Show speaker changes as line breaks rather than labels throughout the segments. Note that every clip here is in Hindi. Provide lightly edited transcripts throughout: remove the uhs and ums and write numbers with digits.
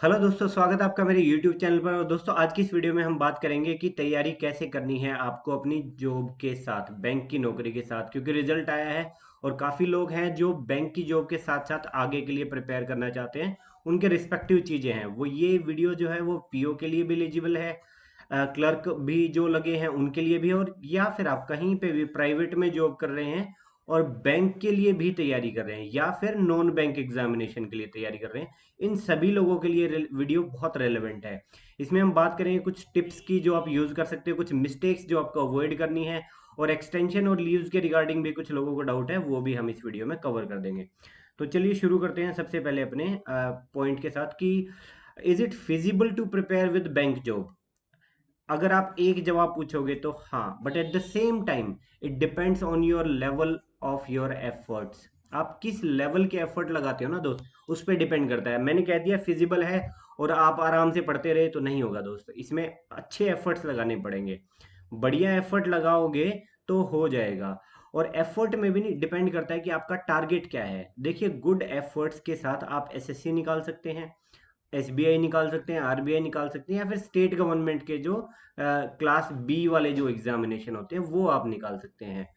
हेलो दोस्तों, स्वागत है आपका मेरे YouTube चैनल पर। और दोस्तों, आज की इस वीडियो में हम बात करेंगे कि तैयारी कैसे करनी है आपको अपनी जॉब के साथ, बैंक की नौकरी के साथ, क्योंकि रिजल्ट आया है और काफ़ी लोग हैं जो बैंक की जॉब के साथ साथ आगे के लिए प्रिपेयर करना चाहते हैं। उनके रिस्पेक्टिव चीज़ें हैं वो, ये वीडियो जो है वो पीओ के लिए भी एलिजिबल है, क्लर्क भी जो लगे हैं उनके लिए भी, और या फिर आप कहीं पे भी प्राइवेट में जॉब कर रहे हैं और बैंक के लिए भी तैयारी कर रहे हैं, या फिर नॉन बैंक एग्जामिनेशन के लिए तैयारी कर रहे हैं, इन सभी लोगों के लिए वीडियो बहुत रेलेवेंट है। इसमें हम बात करेंगे कुछ टिप्स की जो आप यूज कर सकते हो, कुछ मिस्टेक्स जो आपको अवॉइड करनी है, और एक्सटेंशन और लीव्स के रिगार्डिंग भी कुछ लोगों को डाउट है, वो भी हम इस वीडियो में कवर कर देंगे। तो चलिए शुरू करते हैं सबसे पहले अपने पॉइंट के साथ कि is it feasible to prepare with bank job. अगर आप एक जवाब पूछोगे तो हाँ, but at the same time it depends on your level of your efforts. आप किस लेवल के एफर्ट लगाते हो ना दोस्त, उस पर डिपेंड करता है। मैंने कह दिया फिजिबल है और आप आराम से पढ़ते रहे तो नहीं होगा दोस्त, इसमें अच्छे एफर्ट्स लगाने पड़ेंगे। बढ़िया एफर्ट लगाओगे तो हो जाएगा। और एफर्ट में भी नहीं डिपेंड करता है कि आपका टारगेट क्या है। देखिए, गुड एफर्ट्स के साथ आप एसएससी निकाल सकते हैं, एसबीआई निकाल सकते हैं, आरबीआई निकाल सकते हैं, या फिर स्टेट गवर्नमेंट के जो क्लास बी वाले जो एग्जामिनेशन होते हैं वो आप निकाल सकते हैं।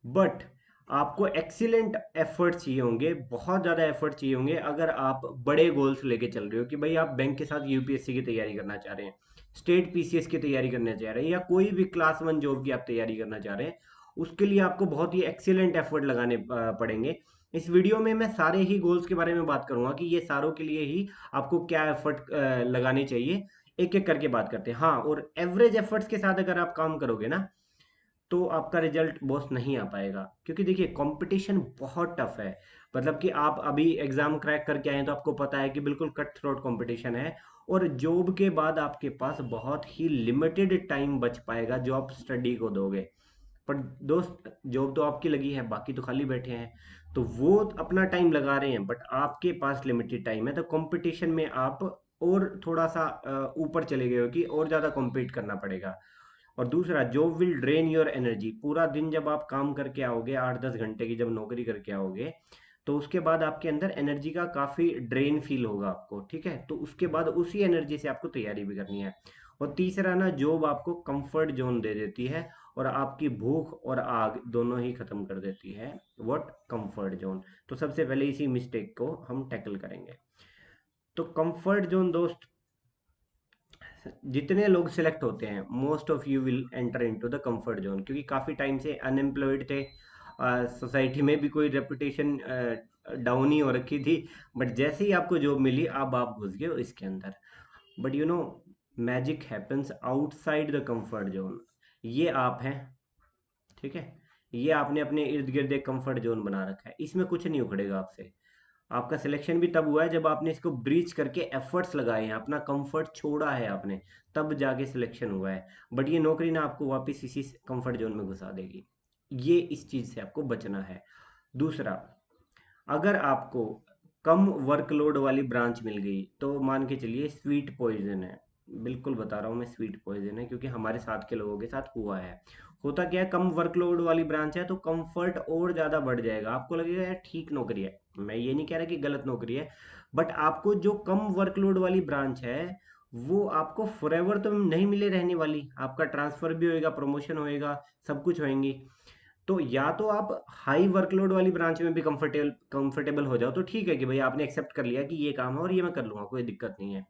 बट आपको एक्सीलेंट एफर्ट चाहिए होंगे, बहुत ज़्यादा एफर्ट चाहिए होंगे, अगर आप बड़े गोल्स लेके चल रहे हो कि भाई आप बैंक के साथ यूपीएससी की तैयारी करना चाह रहे हैं, स्टेट पीसीएस की तैयारी करना चाह रहे हैं, या कोई भी क्लास वन जॉब की आप तैयारी करना चाह रहे हैं। उसके लिए आपको बहुत ही एक्सीलेंट एफर्ट लगाने पड़ेंगे। इस वीडियो में मैं सारे ही गोल्स के बारे में बात करूंगा कि ये सारों के लिए ही आपको क्या एफर्ट लगाने चाहिए। एक एक करके बात करते हैं। हाँ, और एवरेज एफर्ट्स के साथ अगर आप काम करोगे ना, तो आपका रिजल्ट बॉस नहीं आ पाएगा, क्योंकि देखिए कंपटीशन बहुत टफ है। मतलब कि आप अभी एग्जाम क्रैक करके आए हैं तो आपको पता है कि बिल्कुल कट थ्रोट कंपटीशन है। और जॉब के बाद आपके पास बहुत ही लिमिटेड टाइम बच पाएगा जो आप स्टडी को दोगे। पर दोस्त, जॉब तो आपकी लगी है, बाकी तो खाली बैठे हैं, तो वो अपना टाइम लगा रहे हैं, बट आपके पास लिमिटेड टाइम है, तो कंपटीशन में आप और थोड़ा सा ऊपर चले गए हो कि और ज़्यादा compete करना पड़ेगा। और दूसरा, job will drain your energy. पूरा दिन जब आप काम करके आओगे, 8-10 घंटे की जब नौकरी करके आओगे, तो उसके बाद आपके अंदर एनर्जी का काफ़ी ड्रेन फील होगा आपको, ठीक है। तो उसके बाद उसी एनर्जी से आपको तैयारी भी करनी है। और तीसरा ना, जॉब आपको कंफर्ट जोन दे देती है और आपकी भूख और आग दोनों ही खत्म कर देती है। व्हाट? Comfort zone. तो सबसे पहले इसी मिस्टेक को हम टैकल करेंगे। तो कंफर्ट जोन दोस्त, जितने लोग सिलेक्ट होते हैं, most of you will enter into the comfort zone, क्योंकि काफ़ी टाइम से अनएम्प्लॉयड थे, सोसाइटी में भी कोई रेपुटेशन डाउन ही हो रखी थी। बट जैसे ही आपको जॉब मिली, अब आप घुस गए हो इसके अंदर। But you know, magic happens outside the comfort zone. ये आप हैं, ठीक है। ये आपने अपने इर्द गिर्द एक कंफर्ट जोन बना रखा है, इसमें कुछ नहीं उखड़ेगा आपसे। आपका सिलेक्शन भी तब हुआ है जब आपने इसको ब्रीच करके एफर्ट्स लगाए हैं, अपना कंफर्ट छोड़ा है आपने, तब जाके सिलेक्शन हुआ है। बट ये नौकरी ना आपको वापस इसी कंफर्ट जोन में घुसा देगी। ये इस चीज से आपको बचना है। दूसरा, अगर आपको कम वर्कलोड वाली ब्रांच मिल गई तो मान के चलिए स्वीट पॉइजन है। बिल्कुल बता रहा हूँ मैं, स्वीट पॉइजन है, क्योंकि हमारे साथ के लोगों के साथ हुआ है। होता क्या है, कम वर्कलोड वाली ब्रांच है तो कंफर्ट और ज़्यादा बढ़ जाएगा, आपको लगेगा यार ठीक नौकरी है। मैं ये नहीं कह रहा कि गलत नौकरी है, बट आपको जो कम वर्कलोड वाली ब्रांच है वो आपको फॉरएवर तो नहीं मिले रहने वाली। आपका ट्रांसफर भी होएगा, प्रमोशन होएगा, सब कुछ होएंगी। तो या तो आप हाई वर्कलोड वाली ब्रांच में भी कंफर्टेबल कंफर्टेबल हो जाओ, तो ठीक है कि भाई आपने एक्सेप्ट कर लिया कि ये काम है और ये मैं कर लूंगा, कोई दिक्कत नहीं है।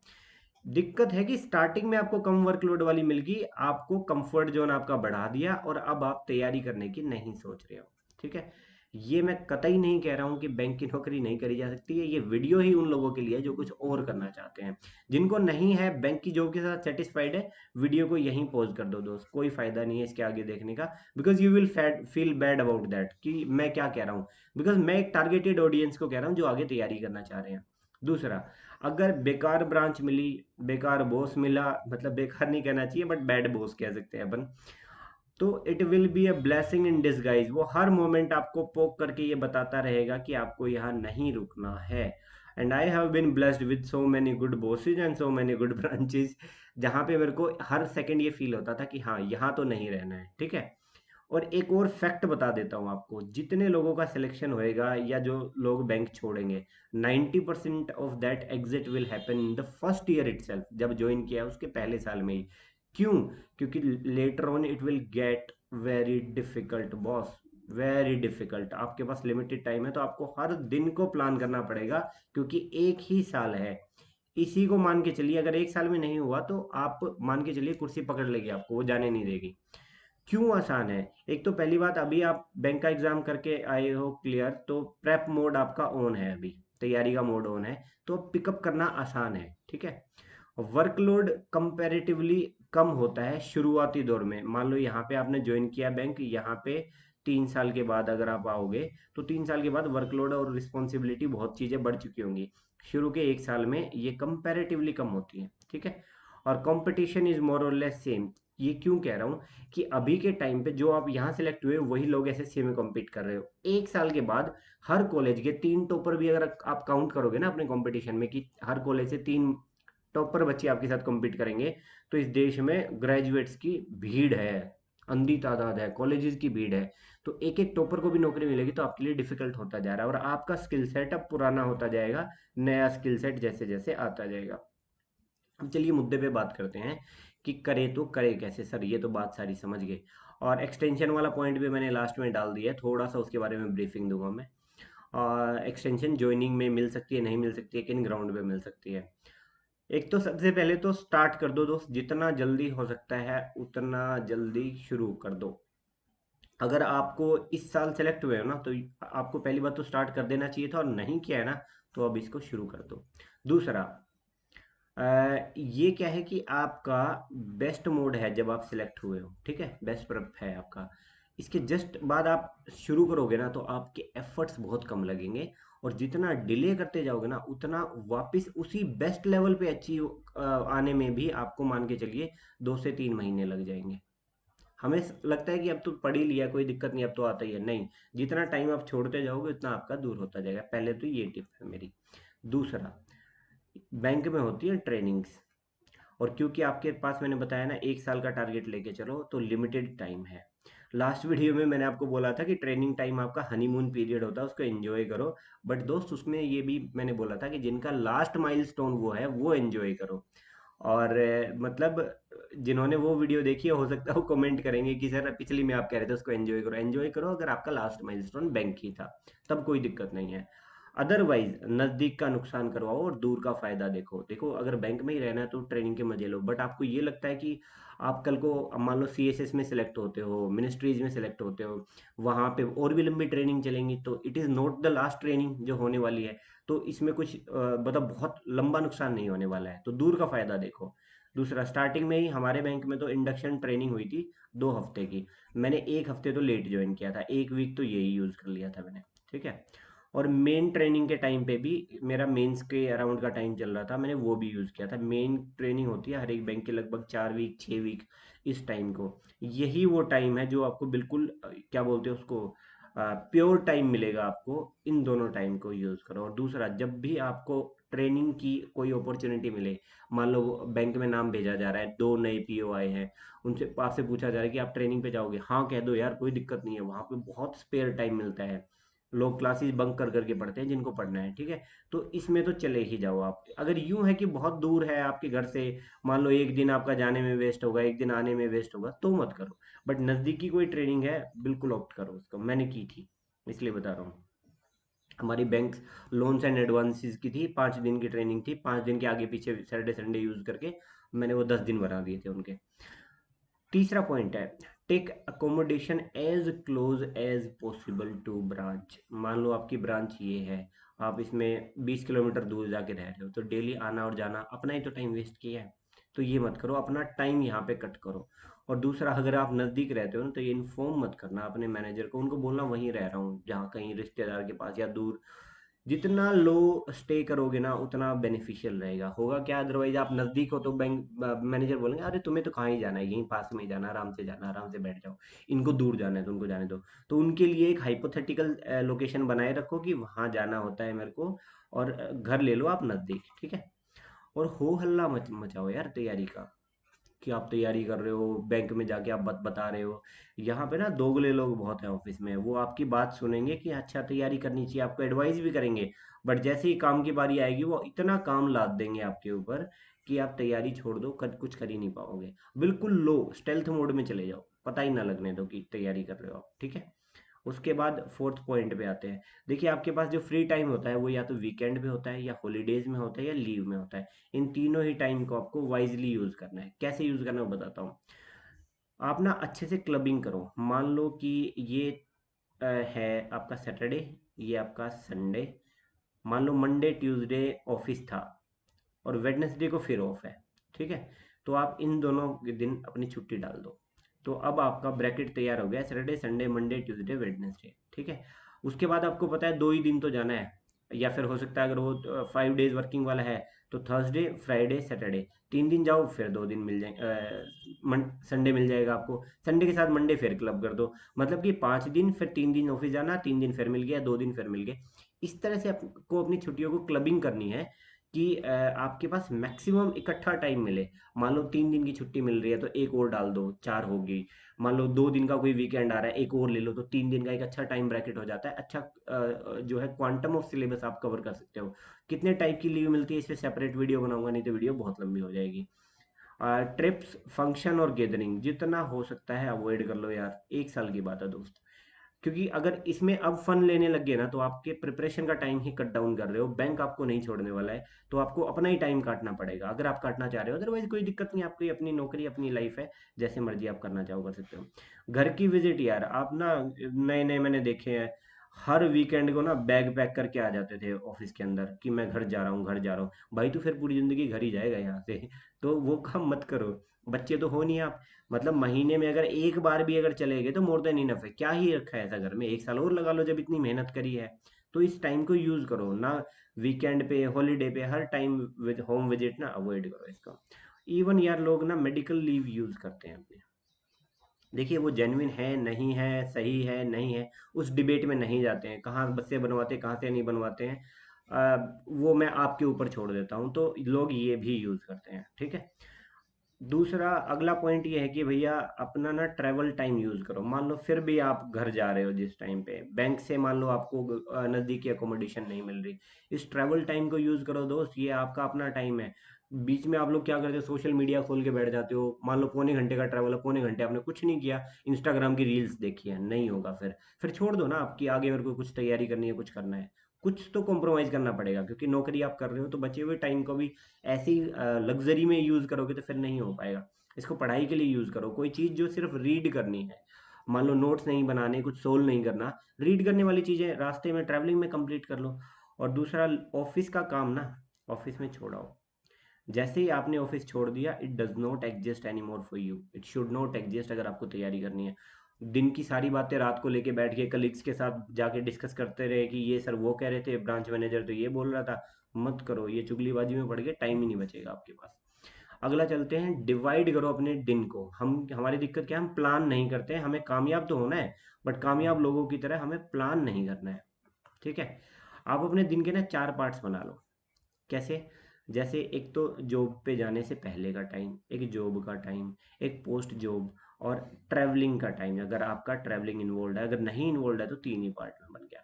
दिक्कत है कि स्टार्टिंग में आपको कम वर्कलोड वाली मिल गई, आपको कंफर्ट जोन आपका बढ़ा दिया और अब आप तैयारी करने की नहीं सोच रहे हो, ठीक है। ये मैं कतई नहीं कह रहा हूँ कि बैंक की नौकरी नहीं करी जा सकती है, ये वीडियो ही उन लोगों के लिए है जो कुछ और करना चाहते हैं। जिनको नहीं है, बैंक की जॉब के साथ सेटिस्फाइड है, वीडियो को यहीं पॉज कर दो दोस्त, कोई फायदा नहीं है इसके आगे देखने का। Because you will feel bad about that कि मैं क्या कह रहा हूँ। बिकॉज मैं एक टारगेटेड ऑडियंस को कह रहा हूँ जो आगे तैयारी करना चाह रहे हैं। दूसरा, अगर बेकार ब्रांच मिली, बेकार बॉस मिला, मतलब बेकार नहीं कहना चाहिए बट बैड बॉस कह सकते हैं अपन, तो it will be a blessing in disguise. वो हर मोमेंट आपको पोक करके ये बताता रहेगा कि आपको यहाँ नहीं रुकना है। And I have been blessed with so many good bosses and so many good branches, जहाँ पे मेरे को हर सेकंड ये फील होता था कि हाँ, यहाँ तो नहीं रहना है, ठीक है। और एक और फैक्ट बता देता हूँ आपको, जितने लोगों का सिलेक्शन होएगा या जो लोग बैंक छोड़ेंगे, 90% of that exit will happen in the first year itself, जब ज्वाइन किया उसके पहले साल में ही। क्यों? क्योंकि later on it will get very difficult boss, very difficult. आपके पास लिमिटेड टाइम है तो आपको हर दिन को प्लान करना पड़ेगा, क्योंकि एक ही साल है। इसी को मान के चलिए, अगर एक साल में नहीं हुआ तो आप मान के चलिए कुर्सी पकड़ लेगी आपको, वो जाने नहीं देगी। क्यों आसान है? एक तो पहली बात, अभी आप बैंक का एग्जाम करके आए हो क्लियर, तो प्रेप मोड आपका ऑन है, अभी तैयारी का मोड ऑन है, तो पिकअप करना आसान है, ठीक है। वर्कलोड कंपैरेटिवली कम होता है शुरुआती दौर में। मान लो यहाँ पे आपने ज्वाइन किया बैंक, यहाँ पे 3 साल के बाद अगर आप आओगे, तो 3 साल के बाद वर्कलोड और रिस्पॉन्सिबिलिटी बहुत चीज़ें बढ़ चुकी होंगी। शुरू के 1 साल में ये कंपैरेटिवली कम होती है, ठीक है। और कंपटीशन इज मोर और लेस सेम। ये क्यों कह रहा हूँ कि अभी के टाइम पे जो आप यहाँ सेलेक्ट हुए वही लोग एसएससी में कम्पीट कर रहे हो। 1 साल के बाद हर कॉलेज के 3 टॉपर भी अगर आप काउंट करोगे ना अपने कंपटीशन में, कि हर कॉलेज से 3 टॉपर बच्चे आपके साथ कम्पीट करेंगे, तो इस देश में ग्रेजुएट्स की भीड़ है, अंधी तादाद है, कॉलेजेस की भीड़ है। तो एक एक टॉपर को भी नौकरी मिलेगी तो आपके लिए डिफिकल्ट होता जा रहा है, और आपका स्किल सेट अब पुराना होता जाएगा, नया स्किल सेट जैसे जैसे आता जाएगा। अब चलिए मुद्दे पे बात करते हैं कि करे तो करे कैसे सर, ये तो बात सारी समझ गए। और एक्सटेंशन वाला पॉइंट भी मैंने लास्ट में डाल दिया है, थोड़ा सा उसके बारे में ब्रीफिंग दूंगा मैं। और एक्सटेंशन ज्वाइनिंग में मिल सकती है, नहीं मिल सकती है, किन ग्राउंड पे मिल सकती है। एक तो सबसे पहले तो स्टार्ट कर दो दोस्त, जितना जल्दी हो सकता है उतना जल्दी शुरू कर दो। अगर आपको इस साल सेलेक्ट हुए हो ना, तो आपको पहली बात तो स्टार्ट कर देना चाहिए था, और नहीं किया है ना, तो अब इसको शुरू कर दो। दूसरा, ये क्या है कि आपका बेस्ट मोड है जब आप सिलेक्ट हुए हो, ठीक है, बेस्ट प्रेप है आपका। इसके जस्ट बाद आप शुरू करोगे ना, तो आपके एफर्ट्स बहुत कम लगेंगे, और जितना डिले करते जाओगे ना, उतना वापस उसी बेस्ट लेवल पे अचीव आने में भी आपको मान के चलिए 2 से 3 महीने लग जाएंगे। हमें लगता है कि अब तो पढ़ ही लिया, कोई दिक्कत नहीं, अब तो आता ही है, नहीं। जितना टाइम आप छोड़ते जाओगे उतना आपका दूर होता जाएगा। पहले तो ये टिप है मेरी। दूसरा, बैंक में होती है ट्रेनिंग्स, और क्योंकि आपके पास मैंने बताया ना 1 साल का टारगेट लेके चलो, तो लिमिटेड टाइम है। लास्ट वीडियो में मैंने आपको बोला था कि ट्रेनिंग टाइम आपका हनीमून पीरियड होता है, उसको एंजॉय करो। बट दोस्त, उसमें ये भी मैंने बोला था कि जिनका लास्ट माइलस्टोन वो है, वो एंजॉय करो। और मतलब जिन्होंने वो वीडियो देखी है, हो सकता है वो कमेंट करेंगे कि सर पिछली में आप कह रहे थे उसको एंजॉय करो। एंजॉय करो अगर आपका लास्ट माइलस्टोन बैंक ही था, तब कोई दिक्कत नहीं है। अदरवाइज नजदीक का नुकसान करवाओ और दूर का फायदा देखो। देखो, अगर बैंक में ही रहना है तो ट्रेनिंग के मजे लो, बट आपको ये लगता है कि आप कल को अब मान लो सीएसएस में सेलेक्ट होते हो, मिनिस्ट्रीज में सेलेक्ट होते हो, वहां पे और भी लंबी ट्रेनिंग चलेंगी, तो it is not the last training जो होने वाली है। तो इसमें कुछ मतलब बहुत लंबा नुकसान नहीं होने वाला है, तो दूर का फायदा देखो। दूसरा, स्टार्टिंग में ही हमारे बैंक में तो इंडक्शन ट्रेनिंग हुई थी 2 हफ्ते की। मैंने 1 हफ्ते तो लेट ज्वाइन किया था, एक वीक तो यही यूज कर लिया था मैंने, ठीक है। और मेन ट्रेनिंग के टाइम पे भी मेरा मेंस के अराउंड का टाइम चल रहा था, मैंने वो भी यूज़ किया था। मेन ट्रेनिंग होती है हर एक बैंक के लगभग 4 वीक 6 वीक, इस टाइम को, यही वो टाइम है जो आपको बिल्कुल क्या बोलते हैं उसको, प्योर टाइम मिलेगा आपको। इन दोनों टाइम को यूज़ करो। और दूसरा, जब भी आपको ट्रेनिंग की कोई अपॉर्चुनिटी मिले, मान लो बैंक में नाम भेजा जा रहा है, 2 नए पीओ आए हैं, उनसे आपसे पूछा जा रहा है कि आप ट्रेनिंग पे जाओगे, हाँ कह दो यार, कोई दिक्कत नहीं है, वहाँ पे बहुत स्पेयर टाइम मिलता है। लोग क्लासेस बंक कर करके पढ़ते हैं जिनको पढ़ना है, ठीक है। तो इसमें तो चले ही जाओ आप। अगर यूं है कि बहुत दूर है आपके घर से, मान लो एक दिन आपका जाने में वेस्ट होगा, एक दिन आने में वेस्ट होगा, तो मत करो। बट नज़दीकी कोई ट्रेनिंग है, बिल्कुल ऑप्ट करो उसको। मैंने की थी, इसलिए बता रहा हूँ। हमारी बैंक लोन्स एंड एडवांसेस की थी, 5 दिन की ट्रेनिंग थी, 5 दिन के आगे पीछे सैटरडे संडे यूज करके मैंने वो 10 दिन बना दिए थे उनके। तीसरा पॉइंट है, take accommodation as close as possible to branch. मान लो आपकी ब्रांच ये है, आप इसमें 20 किलोमीटर दूर जाके रह रहे हो, तो डेली आना और जाना, अपना ही तो टाइम वेस्ट किया है। तो ये मत करो, अपना टाइम यहाँ पे कट करो। और दूसरा, अगर आप नज़दीक रहते हो ना, तो ये इन्फॉर्म मत करना अपने मैनेजर को, उनको बोलना वहीं रह रहा हूँ, जहाँ कहीं रिश्तेदार के पास या दूर। जितना लो स्टे करोगे ना, उतना बेनिफिशियल रहेगा। होगा क्या, अदरवाइज आप नजदीक हो तो बैंक मैनेजर बोलेंगे अरे तुम्हें तो कहाँ ही जाना है, यहीं पास में ही जाना, आराम से जाना, आराम से बैठ जाओ, इनको दूर जाना है तो उनको जाने दो। तो उनके लिए एक हाइपोथेटिकल लोकेशन बनाए रखो कि वहां जाना होता है मेरे को, और घर ले लो आप नजदीक, ठीक है। और हो हल्ला मच मचाओ यार तैयारी का, कि आप तैयारी कर रहे हो, बैंक में जाके आप बता रहे हो। यहाँ पे ना दोगले लोग बहुत हैं ऑफिस में, वो आपकी बात सुनेंगे कि अच्छा तैयारी करनी चाहिए, आपको एडवाइस भी करेंगे, बट जैसे ही काम की बारी आएगी वो इतना काम लाद देंगे आपके ऊपर कि आप तैयारी छोड़ दो, कुछ कर ही नहीं पाओगे। बिल्कुल लो स्टेल्थ मोड में चले जाओ, पता ही ना लगने दो कि तैयारी कर रहे हो आप, ठीक है। उसके बाद फोर्थ पॉइंट पे आते हैं। देखिए आपके पास जो फ्री टाइम होता है वो या तो वीकेंड पे होता है, या हॉलीडेज में होता है, या लीव में होता है। इन तीनों ही टाइम को आपको वाइजली यूज करना है। कैसे यूज करना है वो बताता हूँ। आप ना अच्छे से क्लबिंग करो। मान लो कि ये है आपका सैटरडे, ये आपका संडे। मान लो मंडे ट्यूसडे ऑफिस था और वेडनेसडे को फिर ऑफ है, ठीक है। तो आप इन दोनों के दिन अपनी छुट्टी डाल दो। तो अब आपका ब्रैकेट तैयार हो गया, Saturday Sunday Monday Tuesday Wednesday, ठीक है। उसके बाद आपको पता है 2 ही दिन तो जाना है, या फिर हो सकता है अगर वो 5 डेज वर्किंग वाला है तो थर्सडे फ्राइडे सैटरडे 3 दिन जाओ, फिर 2 दिन मिल जाए, संडे मिल जाएगा आपको। संडे के साथ मंडे फिर क्लब कर दो, मतलब कि 5 दिन, फिर 3 दिन ऑफिस जाना, 3 दिन फिर मिल गया, 2 दिन फिर मिल गए। इस तरह से आपको अपनी छुट्टियों को क्लबिंग करनी है कि आपके पास मैक्सिमम इकट्ठा टाइम मिले। मान लो 3 दिन की छुट्टी मिल रही है तो एक और डाल दो, 4 होगी। मान लो 2 दिन का कोई वीकेंड आ रहा है, एक और ले लो, तो 3 दिन का एक अच्छा टाइम ब्रैकेट हो जाता है। अच्छा जो है क्वांटम ऑफ सिलेबस आप कवर कर सकते हो। कितने टाइप की लीव मिलती है इस पे सेपरेट वीडियो बनाऊंगा, नहीं तो वीडियो बहुत लंबी हो जाएगी। ट्रिप्स फंक्शन और गैदरिंग जितना हो सकता है अवॉइड कर लो यार, 1 साल की बात है दोस्त। क्योंकि अगर इसमें अब फन लेने लग गए ना तो आपके प्रिपरेशन का टाइम ही कट डाउन कर रहे हो। बैंक आपको नहीं छोड़ने वाला है, तो आपको अपना ही टाइम काटना पड़ेगा अगर आप काटना चाह रहे हो। अदरवाइज कोई दिक्कत नहीं, आपकी अपनी नौकरी अपनी लाइफ है, जैसे मर्जी आप करना चाहो कर सकते हो। घर की विजिट यार, आप ना नए नए मैंने देखे हैं, हर वीकेंड को ना बैग पैक करके आ जाते थे ऑफिस के अंदर कि मैं घर जा रहा हूँ, घर जा रहा हूँ। भाई तो फिर पूरी जिंदगी घर ही जाएगा यहाँ से तो वो काम मत करो। बच्चे तो हो नहीं आप, मतलब महीने में अगर एक बार भी अगर चले गए तो मोर देन इनफ है। क्या ही रखा है ऐसा घर में, 1 साल और लगा लो जब इतनी मेहनत करी है। तो इस टाइम को यूज करो ना, वीकेंड पे हॉलीडे पे हर टाइम विद होम विजिट ना अवॉइड करो इसका। इवन यार लोग ना मेडिकल लीव यूज करते हैं अपने। देखिए वो जेन्युइन है नहीं है, सही है नहीं है, उस डिबेट में नहीं जाते हैं, कहाँ बच्चे बनवाते हैं कहाँ से नहीं बनवाते हैं। वो मैं आपके ऊपर छोड़ देता हूँ, तो लोग ये भी यूज करते हैं, ठीक है। दूसरा अगला पॉइंट ये है कि भैया अपना ना ट्रैवल टाइम यूज करो। मान लो फिर भी आप घर जा रहे हो जिस टाइम पे, बैंक से मान लो आपको नजदीकी अकोमोडेशन नहीं मिल रही, इस ट्रैवल टाइम को यूज करो दोस्त, ये आपका अपना टाइम है। बीच में आप लोग क्या करते हो, सोशल मीडिया खोल के बैठ जाते हो। मान लो पौने घंटे का ट्रैवल है, पौने घंटे आपने कुछ नहीं किया, इंस्टाग्राम की रील्स देखी है, नहीं होगा। फिर छोड़ दो ना, आपकी आगे मेरे को कुछ तैयारी करनी है, कुछ करना है। कुछ तो कॉम्प्रोमाइज करना पड़ेगा, क्योंकि नौकरी आप कर रहे हो, तो बचे हुए टाइम को भी ऐसी लग्जरी में यूज करोगे तो फिर नहीं हो पाएगा। इसको पढ़ाई के लिए यूज करो, कोई चीज जो सिर्फ रीड करनी है। मान लो नोट्स नहीं बनाने, कुछ सोल्व नहीं करना, रीड करने वाली चीजें रास्ते में ट्रैवलिंग में कंप्लीट कर लो। और दूसरा ऑफिस का काम ना ऑफिस में छोड़ाओ। जैसे ही आपने ऑफिस छोड़ दिया, it does not exist any more for you, it should not exist. अगर आपको तैयारी करनी है, दिन की सारी बातें रात को लेके बैठ के कलीग्स के साथ जाके डिस्कस करते रहे कि ये सर वो कह रहे थे, ब्रांच मैनेजर तो ये बोल रहा था, मत करो। ये चुगलीबाजी में पड़ के टाइम ही नहीं बचेगा आपके पास। अगला चलते हैं, डिवाइड करो अपने दिन को। हम हमारी दिक्कत क्या है, हम प्लान नहीं करते हैं। हमें कामयाब तो होना है, बट कामयाब लोगों की तरह हमें प्लान नहीं करना है, ठीक है। आप अपने दिन के ना 4 पार्ट्स बना लो। कैसे? जैसे एक तो जॉब पे जाने से पहले का टाइम, एक जॉब का टाइम, एक पोस्ट जॉब, और ट्रैवलिंग का टाइम अगर आपका ट्रैवलिंग इन्वॉल्व है। अगर नहीं इन्वॉल्व है तो 3 ही पार्ट में बन गया।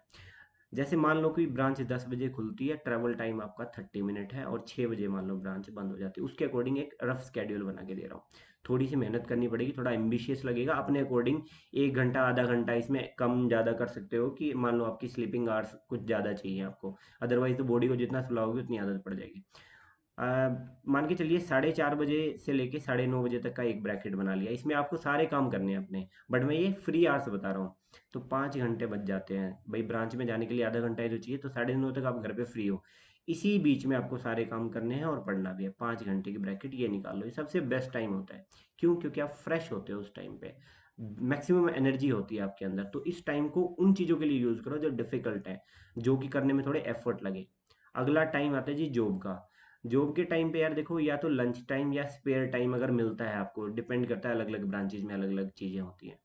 जैसे मान लो कि ब्रांच 10 बजे खुलती है, ट्रैवल टाइम आपका 30 मिनट है, और 6 बजे मान लो ब्रांच बंद हो जाती है। उसके अकॉर्डिंग एक रफ स्केड्यूल बना के दे रहा हूँ। थोड़ी सी मेहनत करनी पड़ेगी, थोड़ा एम्बिशियस लगेगा अपने अकॉर्डिंग। 1 घंटा आधा घंटा इसमें कम ज़्यादा कर सकते हो, कि मान लो आपकी स्लीपिंग आवर्स कुछ ज़्यादा चाहिए आपको, अदरवाइज तो बॉडी को जितना सुलाओगे उतनी आदत पड़ जाएगी। अ, मान के चलिए 4:30 बजे से लेके 9:30 बजे तक का एक ब्रैकेट बना लिया, इसमें आपको सारे काम करने हैं अपने, बट मैं ये फ्री आवर्स बता रहा हूँ। तो 5 घंटे बच जाते हैं भाई, ब्रांच में जाने के लिए आधा घंटा ही तो चाहिए, तो 9:30 तक आप घर पे फ्री हो। इसी बीच में आपको सारे काम करने हैं और पढ़ना भी है। 5 घंटे की ब्रैकेट ये निकाल लो, ये सबसे बेस्ट टाइम होता है। क्यों? क्योंकि आप फ्रेश होते हो उस टाइम पे, मैक्सिमम एनर्जी होती है आपके अंदर। तो इस टाइम को उन चीज़ों के लिए यूज़ करो जो डिफिकल्ट है, जो कि करने में थोड़े एफर्ट लगे। अगला टाइम आता है जी जॉब का। जॉब के टाइम पे यार देखो, या तो लंच टाइम या स्पेयर टाइम अगर मिलता है आपको, डिपेंड करता है, अलग अलग ब्रांचेज में अलग अलग चीज़ें होती हैं।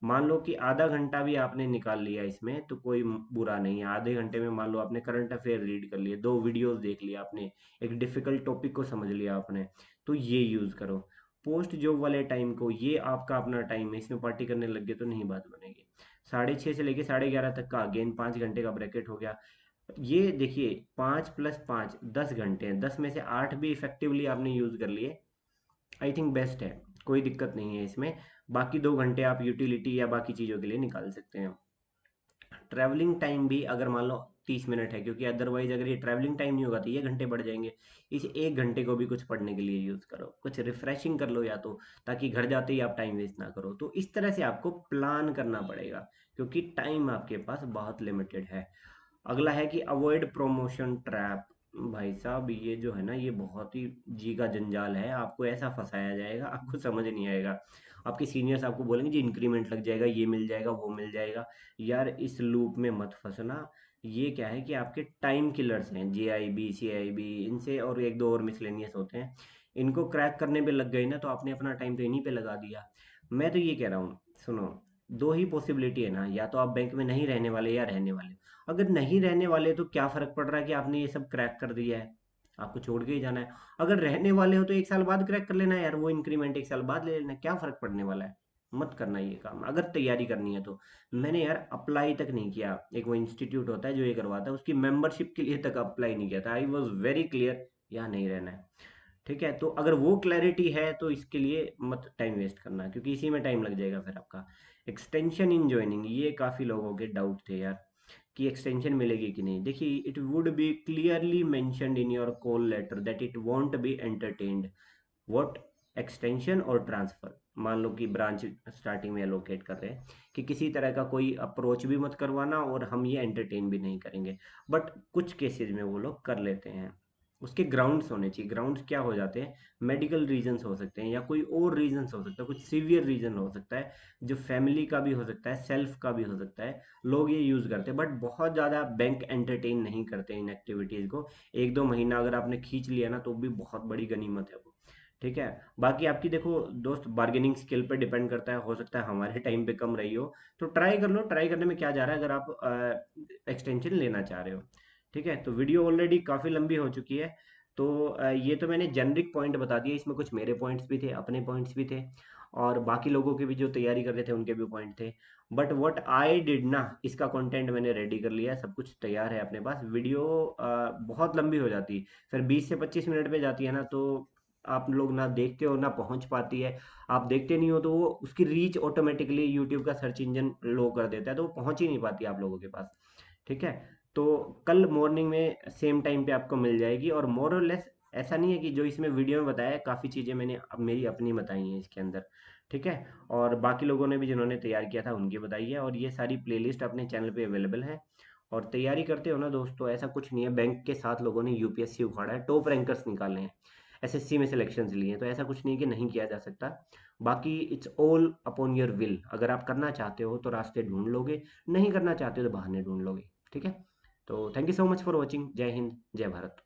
मान लो कि आधा घंटा भी आपने निकाल लिया इसमें तो कोई बुरा नहीं है। आधे घंटे में मान लो आपने करंट अफेयर रीड कर लिए, 2 वीडियोस देख लिया आपने, एक डिफिकल्ट टॉपिक को समझ लिया आपने, तो ये यूज़ करो। पोस्ट जॉब वाले टाइम को, ये आपका अपना टाइम है, इसमें पार्टी करने लग गए तो नहीं बात बनेगी। 6:30 से लेके 11:30 तक का अगेन 5 घंटे का ब्रैकेट हो गया। ये देखिए 5 + 5 10 घंटे हैं, 10 में से 8 भी इफेक्टिवली आपने यूज कर लिए, आई थिंक बेस्ट है, कोई दिक्कत नहीं है इसमें। बाकी 2 घंटे आप यूटिलिटी या बाकी चीज़ों के लिए निकाल सकते हैं। ट्रैवलिंग टाइम भी अगर मान लो 30 मिनट है, क्योंकि अदरवाइज अगर ये ट्रैवलिंग टाइम नहीं होगा तो ये घंटे बढ़ जाएंगे। इस 1 घंटे को भी कुछ पढ़ने के लिए यूज़ करो, कुछ रिफ्रेशिंग कर लो या तो, ताकि घर जाते ही आप टाइम वेस्ट ना करो। तो इस तरह से आपको प्लान करना पड़ेगा, क्योंकि टाइम आपके पास बहुत लिमिटेड है। अगला है कि अवॉइड प्रमोशन ट्रैप। भाई साहब ये जो है ना, ये बहुत ही जी का जंजाल है, आपको ऐसा फंसाया जाएगा आपको समझ नहीं आएगा। आपके सीनियर्स आपको बोलेंगे जी इंक्रीमेंट लग जाएगा, ये मिल जाएगा, वो मिल जाएगा। यार इस लूप में मत फंसना। ये क्या है कि आपके टाइम किलर्स हैं, JIB CIB इनसे, और एक दो और मिसलेनियस होते हैं। इनको क्रैक करने पे लग गए ना तो आपने अपना टाइम तो इन्हीं पे लगा दिया। मैं तो ये कह रहा हूँ, सुनो, दो ही पॉसिबिलिटी है ना, या तो आप बैंक में नहीं रहने वाले या रहने वाले। अगर नहीं रहने वाले तो क्या फर्क पड़ रहा है कि आपने ये सब क्रैक कर दिया है, आपको छोड़ के ही जाना है। अगर रहने वाले हो तो 1 साल बाद क्रैक कर लेना है यार, वो इंक्रीमेंट 1 साल बाद ले लेना है, क्या फर्क पड़ने वाला है। मत करना ये काम अगर तैयारी करनी है तो। मैंने यार अप्लाई तक नहीं किया, एक वो इंस्टीट्यूट होता है जो ये करवाता है, उसकी मेंबरशिप के लिए तक अप्लाई नहीं किया था। आई वॉज वेरी क्लियर, यहाँ नहीं रहना है। ठीक है, तो अगर वो क्लैरिटी है तो इसके लिए मत टाइम वेस्ट करना, क्योंकि इसी में टाइम लग जाएगा फिर आपका। एक्सटेंशन इन ज्वाइनिंग, ये काफ़ी लोगों के डाउट थे यार, कि एक्सटेंशन मिलेगी कि नहीं। देखिए it would be clearly mentioned in your call letter that it won't be entertained. What? Extension और ट्रांसफर। मान लो कि ब्रांच स्टार्टिंग में एलोकेट कर रहे हैं, कि किसी तरह का कोई अप्रोच भी मत करवाना और हम ये एंटरटेन भी नहीं करेंगे। बट कुछ केसेस में वो लोग कर लेते हैं, उसके ग्राउंड्स होने चाहिए। ग्राउंड्स क्या हो जाते हैं, मेडिकल रीजंस हो सकते हैं, या कोई और रीजंस हो सकता है, कुछ सीवियर रीजन हो सकता है, जो फैमिली का भी हो सकता है, सेल्फ का भी हो सकता है। लोग ये यूज़ करते हैं, बट बहुत ज़्यादा बैंक एंटरटेन नहीं करते इन एक्टिविटीज़ को। 1-2 महीना अगर आपने खींच लिया ना तो भी बहुत बड़ी गनीमत है वो। ठीक है। बाकी आपकी देखो दोस्त, बार्गेनिंग स्किल पे डिपेंड करता है, हो सकता है हमारे टाइम पे कम रही हो, तो ट्राई कर लो। ट्राई करने में क्या जा रहा है, अगर आप एक्सटेंशन लेना चाह रहे हो। ठीक है, तो वीडियो ऑलरेडी काफ़ी लंबी हो चुकी है, तो ये तो मैंने जेनरिक पॉइंट बता दिए, इसमें कुछ मेरे पॉइंट्स भी थे, अपने पॉइंट्स भी थे, और बाकी लोगों के भी जो तैयारी कर रहे थे उनके भी पॉइंट थे। बट व्हाट आई डिड ना, इसका कंटेंट मैंने रेडी कर लिया है, सब कुछ तैयार है अपने पास। वीडियो बहुत लंबी हो जाती, फिर 20 से 25 मिनट पे जाती है ना, तो आप लोग ना देखते हो ना पहुंच पाती है। आप देखते नहीं हो तो वो उसकी रीच ऑटोमेटिकली यूट्यूब का सर्च इंजन लो कर देता है, तो वो पहुंच ही नहीं पाती आप लोगों के पास। ठीक है, तो कल मॉर्निंग में सेम टाइम पे आपको मिल जाएगी। और मोर और लेस ऐसा नहीं है कि जो इसमें वीडियो में बताया है, काफ़ी चीज़ें मैंने मेरी अपनी बताई हैं इसके अंदर। ठीक है, और बाकी लोगों ने भी जिन्होंने तैयार किया था उनकी बताई है, और ये सारी प्लेलिस्ट अपने चैनल पे अवेलेबल है। और तैयारी करते हो ना दोस्तों, ऐसा कुछ नहीं है, बैंक के साथ लोगों ने यूपीएससी उखाड़ा है, टॉप रैंकर्स निकाले हैं, एसएससी में सिलेक्शंस लिए हैं, तो ऐसा कुछ नहीं है कि नहीं किया जा सकता। बाकी it's all upon your will, अगर आप करना चाहते हो तो रास्ते ढूंढ लोगे, नहीं करना चाहते हो तो बहाने ढूंढ लोगे। ठीक है, तो thank you so much for watching. जय हिंद, जय भारत।